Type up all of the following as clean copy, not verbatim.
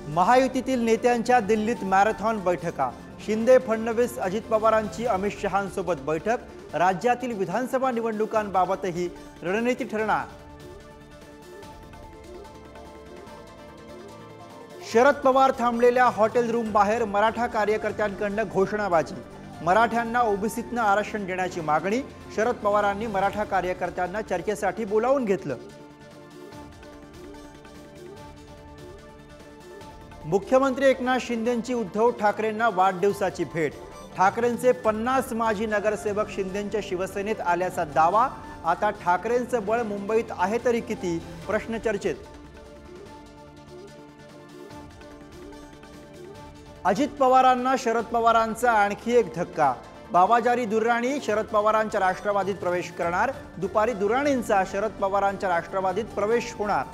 महायुतीतील नेत्यांच्या दिल्लीत मॅरेथॉन बैठका। शिंदे फडणवीस अजित पवारांची अमित शहांसोबत बैठक। राज्यातील विधानसभा निवडणुकांबाबतही रणनीती ठरणार। शरद पवार थांबलेल्या हॉटेल रूम बाहेर मराठा कार्यकर्त्यांकडून घोषणाबाजी। मराठ्यांना ओबीसीतनं आरक्षण देण्याची मागणी। शरद पवारांनी मराठा कार्यकर्त्यांना चर्चेसाठी बोलावून घेतलं। मुख्यमंत्री एकनाथ शिंदेंची उद्धव ठाकरेंना वाढदिवसाची भेट। ठाकरेंचे 50 माजी नगरसेवक शिंदेंच्या शिवसेनेत आल्याचा दावा। आता ठाकरेंचं बळ मुंबईत आहे तरी किती, प्रश्न चर्चेत। अजित पवारांना शरद पवारांचा आणखी एक धक्का। बाबाजारी दुर्राणी शरद पवारांच्या राष्ट्रवादीत प्रवेश करणार। दुपारी दुर्राणींचा शरद पवारांच्या राष्ट्रवादीत प्रवेश होणार।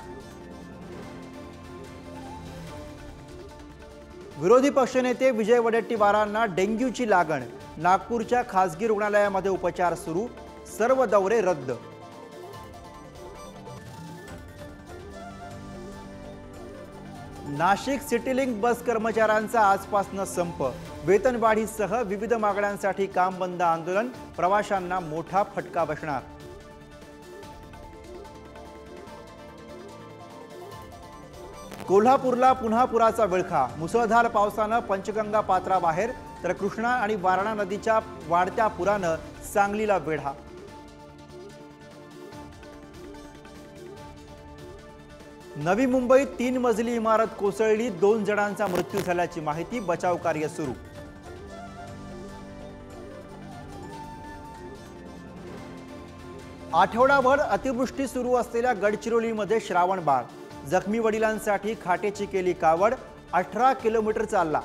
विरोधी पक्षनेते विजय वडेट्टीवारांना डेंग्यूची लागण। नागपूरच्या खासगी रुग्णालयामध्ये उपचार सुरू। सर्व दौरे रद्द। नाशिक सिटीलिंक बस कर्मचाऱ्यांचा आजपासून संप। वेतनवाढीसह विविध मागण्यांसाठी काम बंद आंदोलन। प्रवाशांना मोठा फटका बसणार। कोल्हापूरला पुन्हा पुराचा विळखा। मुसळधार पावसानं पंचगंगा पात्राबाहेर, तर कृष्णा आणि वारणा नदीच्या वाढत्या पुरानं सांगलीला वेढा। नवी मुंबईत 3 मजली इमारत कोसळली। 2 जणांचा मृत्यू झाल्याची माहिती। बचाव कार्य सुरू। आठवडाभर अतिवृष्टी सुरू असलेल्या गडचिरोलीमध्ये श्रावणबाळ। जखमी वडिलांसाठी खाटेची केली कावड। 18 किलोमीटर चालला।